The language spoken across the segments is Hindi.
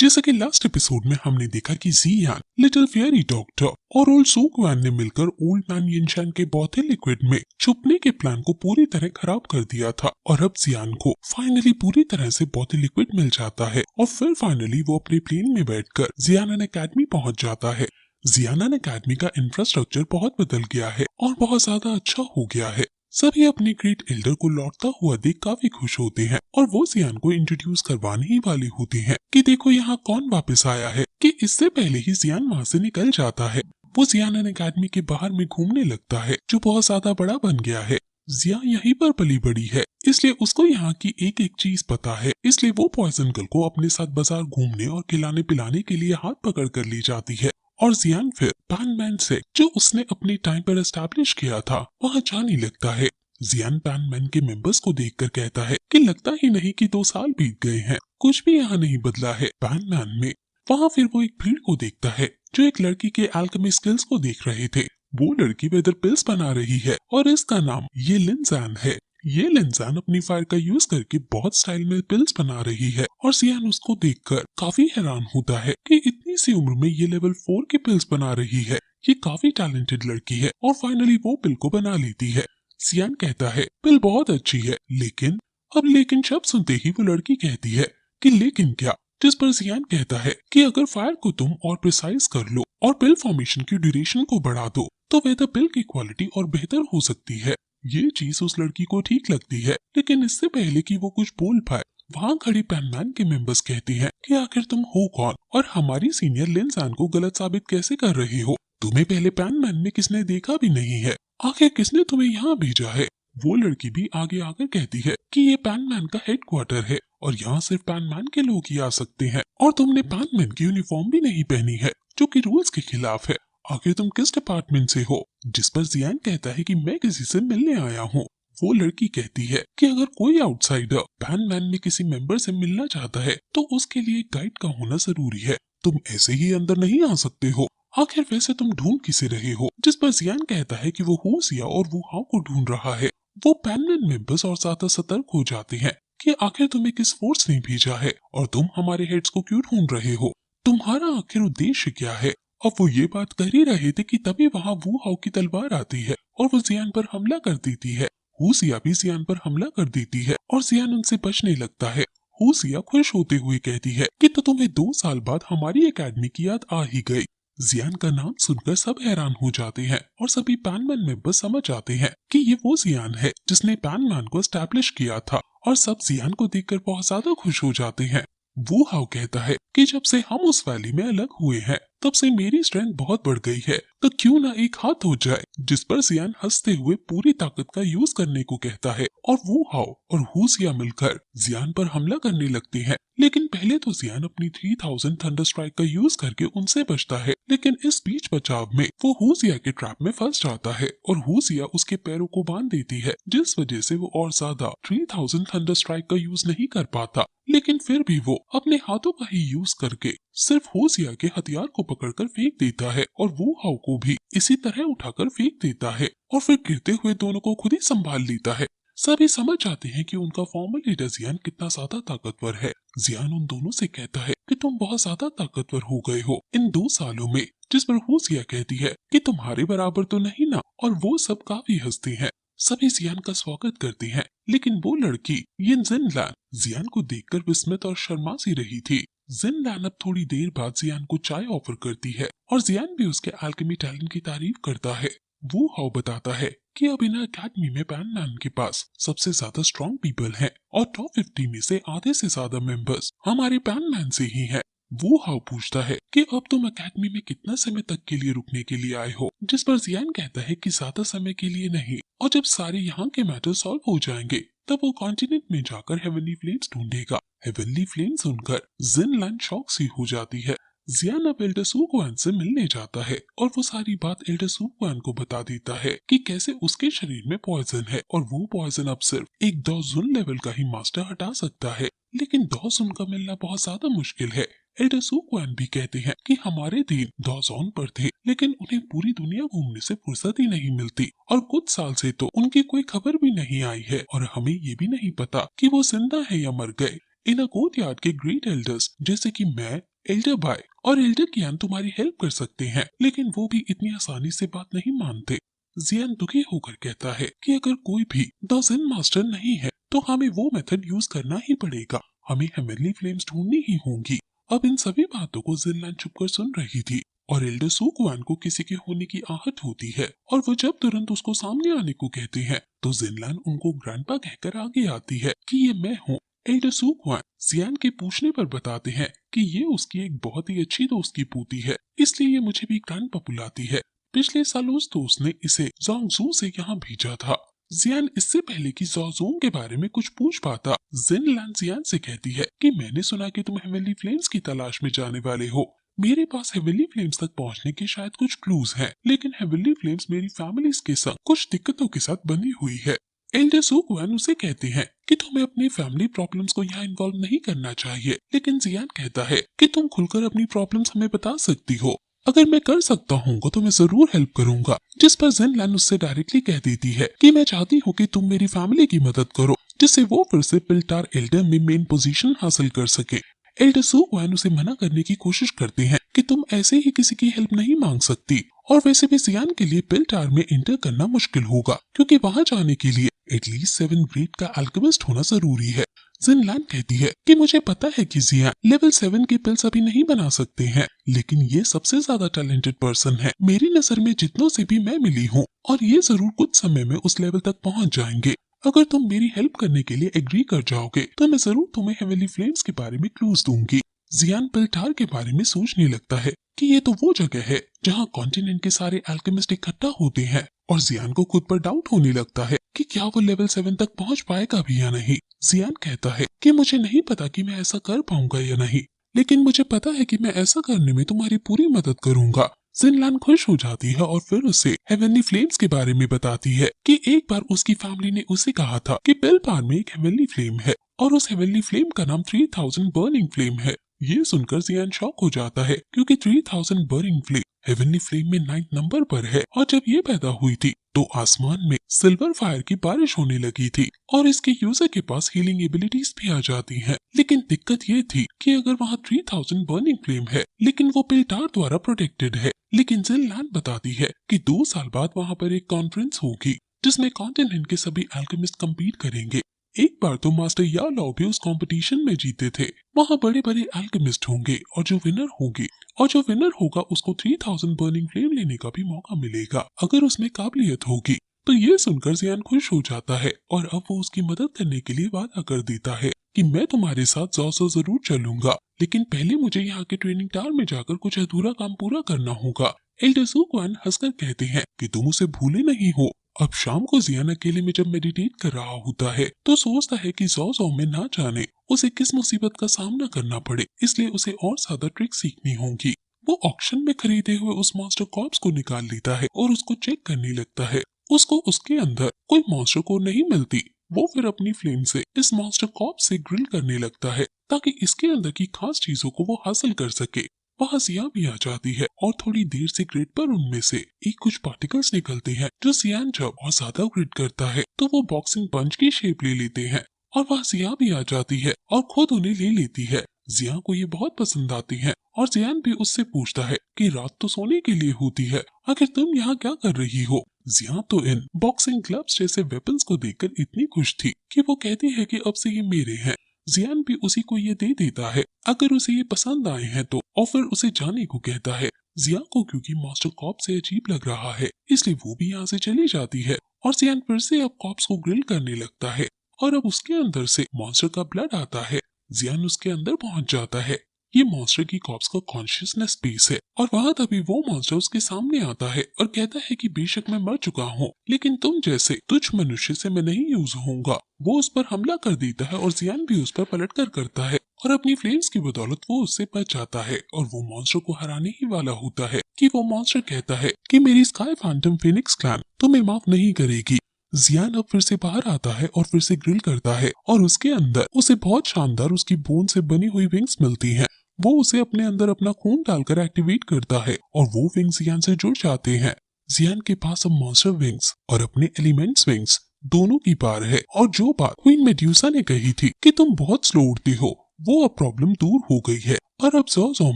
जैसा कि लास्ट एपिसोड में हमने देखा कि जियान, लिटिल फेयरी डॉक्टर और ओल्ड सूक्वान ने मिलकर ओल्ड मैन यिनशान के बौथे लिक्विड में छुपने के प्लान को पूरी तरह खराब कर दिया था और अब जियान को फाइनली पूरी तरह से बौथे लिक्विड मिल जाता है और फिर फाइनली वो अपने प्लेन में बैठकर जियानन एकेडमी पहुंच जाता है। जियानन एकेडमी का इंफ्रास्ट्रक्चर बहुत बदल गया है और बहुत ज्यादा अच्छा हो गया है। सभी अपने ग्रेट एल्डर को लौटता हुआ देख काफी खुश होते हैं और वो जियान को इंट्रोड्यूस करवाने ही वाले होते हैं कि देखो यहाँ कौन वापस आया है। कि इससे पहले ही जियान वहाँ से निकल जाता है। वो जियानन एकेडमी के बाहर में घूमने लगता है जो बहुत ज्यादा बड़ा बन गया है। जिया यहीं पर पली बड़ी है इसलिए उसको यहाँ की एक एक चीज पता है, इसलिए वो पॉइजन गर्ल को अपने साथ बाजार घूमने और खिलाने पिलाने के लिए हाथ पकड़ कर ले जाती है और जियान फिर पैनमैन से जो उसने अपनी टाइम पर एस्टैब्लिश किया था वहाँ जाने लगता है। जियान पैनमैन के मेंबर्स को देखकर कहता है कि लगता ही नहीं कि 2 साल बीत गए हैं, कुछ भी यहाँ नहीं बदला है पैनमैन में। वहाँ फिर वो एक भीड़ को देखता है जो एक लड़की के एल्केमी स्किल्स को देख रहे थे। वो लड़की वेदर पिल्स बना रही है और इसका नाम ये लिनजैन है। ये लिनजैन अपनी फायर का यूज करके बहुत स्टाइल में पिल्स बना रही है और जियान उसको देखकर काफी हैरान होता है कि इतनी सी उम्र में ये लेवल 4 की पिल्स बना रही है। ये काफी टैलेंटेड लड़की है और फाइनली वो पिल को बना लेती है। जियान कहता है पिल बहुत अच्छी है लेकिन शब्द सुनते ही वो लड़की कहती है कि लेकिन क्या, जिस पर जियान कहता है कि अगर फायर को तुम और प्रिसाइज कर लो और पिल फॉर्मेशन की ड्यूरेशन को बढ़ा दो तो वेदर पिल की क्वालिटी और बेहतर हो सकती है। ये चीज उस लड़की को ठीक लगती है लेकिन इससे पहले कि वो कुछ बोल पाए वहाँ खड़ी पैनमैन के मेंबर्स कहती हैं कि आखिर तुम हो कौन और हमारी सीनियर लिनजैन को गलत साबित कैसे कर रहे हो। तुम्हें पहले पैनमैन में किसने देखा भी नहीं है, आखिर किसने तुम्हें यहाँ भेजा है। वो लड़की भी आगे आकर कहती है कि ये पैनमैन का हेडक्वार्टर है और यहाँ सिर्फ पैनमैन के लोग ही आ सकते हैं और तुमने पैनमैन की यूनिफॉर्म भी नहीं पहनी है जो कि रूल्स के खिलाफ है। आखिर तुम किस डिपार्टमेंट से हो। जिस पर जियान कहता है कि मैं किसी से मिलने आया हूँ। वो लड़की कहती है कि अगर कोई आउटसाइडर पैनमैन में किसी मेंबर से मिलना चाहता है तो उसके लिए गाइड का होना जरूरी है, तुम ऐसे ही अंदर नहीं आ सकते हो। आखिर वैसे तुम ढूंढ किसे रहे हो। जिस पर जियान कहता है कि वो हुसिया और वो हाउ को ढूंढ रहा है। वो पैनमैन मेंबर्स और ज्यादा सतर्क हो जाते हैं कि आखिर तुम्हें किस फोर्स ने भेजा है और तुम हमारे हेड्स को क्यों ढूंढ रहे हो, तुम्हारा आखिर उद्देश्य क्या है। अब वो ये बात कर ही रहे थे कि तभी वहाँ वू हाउ की तलवार आती है और वो जियान पर हमला कर देती है। हुसिया भी जियान पर हमला कर देती है और जियान उनसे बचने लगता है। हुसिया खुश होते हुए कहती है कि तो तुम्हें 2 साल बाद हमारी एकेडमी की याद आ ही गई। जियान का नाम सुनकर सब हैरान हो जाते हैं और सभी पैनमैन मेंबर्स समझ जाते हैं कि ये वो जियान है जिसने पैनमैन को एस्टैब्लिश किया था और सब जियान को देखकर बहुत ज्यादा खुश हो जाते हैं। वो हाउ कहता है कि जब से हम उस वैली में अलग हुए हैं तब से मेरी स्ट्रेंथ बहुत बढ़ गई है, तो क्यों ना एक हाथ हो जाए। जिस पर जियान हंसते हुए पूरी ताकत का यूज करने को कहता है और वो हाउ और हुसिया मिलकर जियान पर हमला करने लगते हैं। लेकिन पहले तो जियान अपनी 3000 थंडर स्ट्राइक का यूज करके उनसे बचता है, लेकिन इस बीच बचाव में वो हुसिया के ट्रैप में फंस जाता है और हुसिया उसके पैरों को बांध देती है, जिस वजह से वो और ज्यादा 3000 थंडर स्ट्राइक का यूज नहीं कर पाता। लेकिन फिर भी वो अपने हाथों का ही यूज करके सिर्फ हुसिया के हथियार को पकड़कर फेंक देता है और वो हाउ को भी इसी तरह उठाकर फेंक देता है और फिर गिरते हुए दोनों को खुद ही संभाल लेता है। सभी समझ जाते हैं कि उनका फॉर्मर लीडर जियान कितना ज्यादा ताकतवर है। जियान उन दोनों से कहता है कि तुम बहुत ज्यादा ताकतवर हो गए हो इन 2 सालों में। जिस पर हुसिया कहती है कि तुम्हारे बराबर तो नहीं ना, और वो सब काफी हंसते हैं। सभी जियान का स्वागत करते हैं लेकिन वो लड़की जिनलैन जियान को देखकर विस्मित और शर्मा सी रही थी। जिनलैन अब थोड़ी देर बाद जियान को चाय ऑफर करती है और जियान भी उसके एल्केमी टैलेंट की तारीफ करता है। वो हाउ बताता है कि अब इन अकेडमी में पैनमैन के पास सबसे ज्यादा स्ट्रॉन्ग पीपल हैं और टॉप 50 में से आधे से ज्यादा मेंबर्स हमारे पैनमैन से ही हैं। वो हाउ पूछता है कि अब तुम अकेडमी में कितना समय तक के लिए रुकने के लिए आए हो। जिस पर जियान कहता है कि ज्यादा समय के लिए नहीं, और जब सारे यहाँ के मैटर सॉल्व हो जाएंगे तब वो कॉन्टिनेंट में जाकर हेवनली फ्लेम्स ढूंढेगा। हेवनली फ्लेम्स सुनकर जिनलैन शॉक सी हो जाती है। जियान अब एल्डर सूक्वान से मिलने जाता है और वो सारी बात एल्डर सूक्वान को बता देता है कि कैसे उसके शरीर में पॉइजन है और वो पॉइजन अब सिर्फ एक दौजुन लेवल का ही मास्टर हटा सकता है, लेकिन दौजुन का मिलना बहुत ज्यादा मुश्किल है। एल्डर सूक्वान भी कहते हैं कि हमारे दिन दौजोन पर थे लेकिन उन्हें पूरी दुनिया घूमने से फुर्सत ही नहीं मिलती और कुछ साल से तो उनकी कोई खबर भी नहीं आई है और हमें ये भी नहीं पता कि वो जिंदा है या मर गए। इन कोर्टयार्ड के ग्रेट एल्डर्स जैसे कि मैं, एल्डर बाय और एल्डर कियान तुम्हारी हेल्प कर सकते हैं, लेकिन वो भी इतनी आसानी से बात नहीं मानते। जियान दुखी होकर कहता है कि अगर कोई भी द जिन मास्टर नहीं है तो हमें वो मेथड यूज करना ही पड़ेगा, हमें हेवनली फ्लेम्स ढूंढनी ही होंगी। अब इन सभी बातों को जिनलैन चुपकर सुन रही थी और एल्डर सुकवान को किसी के होने की आहट होती है और वो जब तुरंत उसको सामने आने को कहते हैं तो जिनलैन उनको ग्रैंडपा कहकर आगे आती है कि ये मैं हूँ। एल्डर सुकवान जियान के पूछने पर बताते हैं कि ये उसकी एक बहुत ही अच्छी दोस्त की पोती है, इसलिए ये मुझे भी ग्रैंडपा बुलाती है। पिछले साल उस दोस्त ने इसे जोंगजू से यहाँ भेजा था। जियान इससे पहले कि जोंगजू के बारे में कुछ पूछ पाता, जिनलैन जियान से कहती है कि मैंने सुना कि तुम हेवनली फ्लेम्स की तलाश में जाने वाले हो। मेरे पास हेवनली फ्लेम्स तक पहुंचने के शायद कुछ क्लूज हैं, लेकिन हेवनली फ्लेम्स मेरी फैमिलीज के संग कुछ दिक्कतों के साथ बनी हुई है। एल्डर सुकवान उसे कहते हैं कि तुम्हें अपनी फैमिली प्रॉब्लम्स को यहाँ इन्वॉल्व नहीं करना चाहिए, लेकिन जियान कहता है कि तुम खुलकर अपनी प्रॉब्लम्स हमें बता सकती हो। अगर मैं कर सकता हूँ तो मैं जरूर हेल्प करूंगा। जिस पर जिनलैन उससे डायरेक्टली कह देती है कि मैं चाहती हूँ कि तुम मेरी फैमिली की मदद करो, जिससे वो फिर से पिल्टार एल्डर में मेन पोजीशन हासिल कर सके। एल्डर सुकवान उसे मना करने की कोशिश करते हैं कि तुम ऐसे ही किसी की हेल्प नहीं मांग सकती, और वैसे भी जियान के लिए पिल्टार में एंटर करना मुश्किल होगा क्योंकि वहां जाने के लिए एटलीस्ट 7 ग्रेड का अल्केमिस्ट होना जरूरी है। जिनलैन कहती है कि मुझे पता है कि जियान लेवल 7 की पिल्स अभी नहीं बना सकते हैं, लेकिन ये सबसे ज्यादा टैलेंटेड पर्सन है मेरी नजर में जितनों से भी मैं मिली हूँ, और ये जरूर कुछ समय में उस लेवल तक पहुँच जाएंगे। अगर तुम मेरी हेल्प करने के लिए एग्री कर जाओगे तो मैं जरूर तुम्हें हेवनली फ्लेम्स के बारे में क्लूज दूंगी। जियान पिल्टार के बारे में सोचने लगता है कि ये तो वो जगह है जहाँ कॉन्टिनेंट के सारे अल्केमिस्ट इकट्ठा होते हैं, और जियान को खुद पर डाउट होने लगता है कि क्या वो लेवल 7 तक पहुँच पाएगा भी या नहीं। जियान कहता है कि मुझे नहीं पता कि मैं ऐसा कर पाऊंगा या नहीं, लेकिन मुझे पता है कि मैं ऐसा करने में तुम्हारी पूरी मदद करूंगा। जिनलैन खुश हो जाती है और फिर उसे हेवनली फ्लेम्स के बारे में बताती है कि एक बार उसकी फैमिली ने उसे कहा था कि पिलपार में एक हेवनली फ्लेम है और उस हेवनली फ्लेम का नाम 3000 बर्निंग फ्लेम है। ये सुनकर जियान शॉक हो जाता है क्योंकि 3000 बर्निंग फ्लेम हेवनली फ्लेम में 9th नंबर पर है, और जब ये पैदा हुई थी तो आसमान में सिल्वर फायर की बारिश होने लगी थी और इसके यूजर के पास हीलिंग एबिलिटीज भी आ जाती हैं। लेकिन दिक्कत ये थी कि अगर वहाँ 3000 बर्निंग फ्लेम है लेकिन वो पिल्टार द्वारा प्रोटेक्टेड है। लेकिन जिनलैन बताती है कि 2 साल बाद वहाँ पर एक कॉन्फ्रेंस होगी जिसमें कॉन्टिनेंट के सभी अल्केमिस्ट कम्पीट करेंगे। एक बार तो मास्टर या लॉ भी उस कंपटीशन में जीते थे। वहाँ बड़े बड़े अल्केमिस्ट होंगे और जो विनर होगा उसको 3000 बर्निंग फ्लेम लेने का भी मौका मिलेगा अगर उसमें काबिलियत होगी। तो ये सुनकर जियान खुश हो जाता है और अब वो उसकी मदद करने के लिए वादा कर देता है कि मैं तुम्हारे साथ 100 जरूर चलूंगा, लेकिन पहले मुझे यहाँ के ट्रेनिंग टावर में जाकर कुछ अधूरा काम पूरा करना होगा। एल्डर सुकवान हंसकर कहते हैं कि तुम उसे भूले नहीं हो। अब शाम को जियान अकेले में जब मेडिटेट कर रहा होता है तो सोचता है कि ज़ो में ना जाने उसे किस मुसीबत का सामना करना पड़े, इसलिए उसे और ज्यादा ट्रिक सीखनी होगी। वो ऑक्शन में खरीदे हुए उस मॉन्स्टर कॉर्प्स को निकाल लेता है और उसको चेक करने लगता है। उसको उसके अंदर कोई मॉन्स्टर को नहीं मिलती। वो फिर अपनी फ्लेम से इस मॉन्स्टर कॉर्प्स से ग्रिल करने लगता है ताकि इसके अंदर की खास चीजों को वो हासिल कर सके। वहाँ जिया भी आ जाती है और थोड़ी देर से ग्रिड पर उनमें से एक कुछ पार्टिकल्स निकलते हैं जो जियान जब और ज्यादा ग्रिड करता है तो वो बॉक्सिंग पंच की शेप ले लेते हैं, और वहाँ जिया भी आ जाती है और खुद उन्हें ले लेती है। जिया को ये बहुत पसंद आती है और जियान भी उससे पूछता है कि रात तो सोने के लिए होती है, आखिर तुम यहाँ क्या कर रही हो। जिया तो इन बॉक्सिंग ग्लव्स जैसे वेपन्स को देखकर इतनी खुश थी कि वो कहती है कि अब से ये मेरे हैं। जियान भी उसी को ये दे देता है अगर उसे ये पसंद आए हैं तो, और फिर उसे जाने को कहता है। जिया को क्योंकि मास्टर कॉप से अजीब लग रहा है इसलिए वो भी यहाँ से चली जाती है और जियान फिर से अब कॉप्स को ग्रिल करने लगता है और अब उसके अंदर से मॉन्स्टर का ब्लड आता है। जियान उसके अंदर पहुंच जाता है। ये मॉन्स्टर की कॉप्स का कॉन्शियसनेस पीस है और वहाँ तभी वो मॉन्स्टर उसके सामने आता है और कहता है कि बेशक मैं मर चुका हूँ लेकिन तुम जैसे तुच्छ मनुष्य से मैं नहीं यूज होऊंगा। वो उस पर हमला कर देता है और जियान भी उस पर पलटकर करता है और अपनी फ्लेम्स की बदौलत वो उससे बच जाता है और वो मॉन्स्टर को हराने ही वाला होता है कि वो मॉन्स्टर कहता है कि मेरी स्काई फैंटम फिनिक्स क्लैन तुम्हें माफ नहीं करेगी। जियान अब फिर से बाहर आता है और फिर से ग्रिल करता है और उसके अंदर उसे बहुत शानदार उसकी बोन से बनी हुई विंग्स मिलती हैं। वो उसे अपने अंदर अपना खून डालकर एक्टिवेट करता है और वो विंग्स जियान से जुड़ जाते हैं। जियान के पास अब मॉन्स्टर विंग्स और अपने एलिमेंट्स विंग्स दोनों की पार है, और जो बात क्वीन मेड्यूसा ने कही थी कि तुम बहुत स्लो उड़ती हो वो अब प्रॉब्लम दूर हो गई है और अब जोजो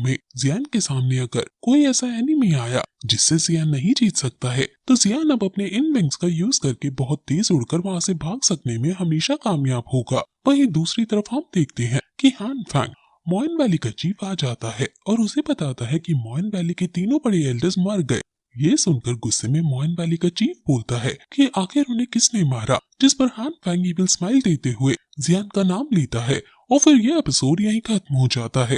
में जियान के सामने अगर कोई ऐसा एनिमी आया जिससे जियान नहीं जीत सकता है, तो जियान अब अपने इन विंग्स का यूज करके बहुत तेज उड़कर वहां से भाग सकने में हमेशा कामयाब होगा। वहीं दूसरी तरफ हम देखते हैं कि हान फैंग मोइन वैली का चीफ आ जाता है और उसे बताता है कि मोइन वैली के तीनों बड़े एल्डर्स मर गए। ये सुनकर गुस्से में मोइन वैली का चीफ बोलता है कि आखिर उन्हें किसने मारा, जिस पर हान फैंग इविल स्माइल देते हुए जियान का नाम लेता है और फिर यह एपिसोड यहीं खत्म हो जाता है।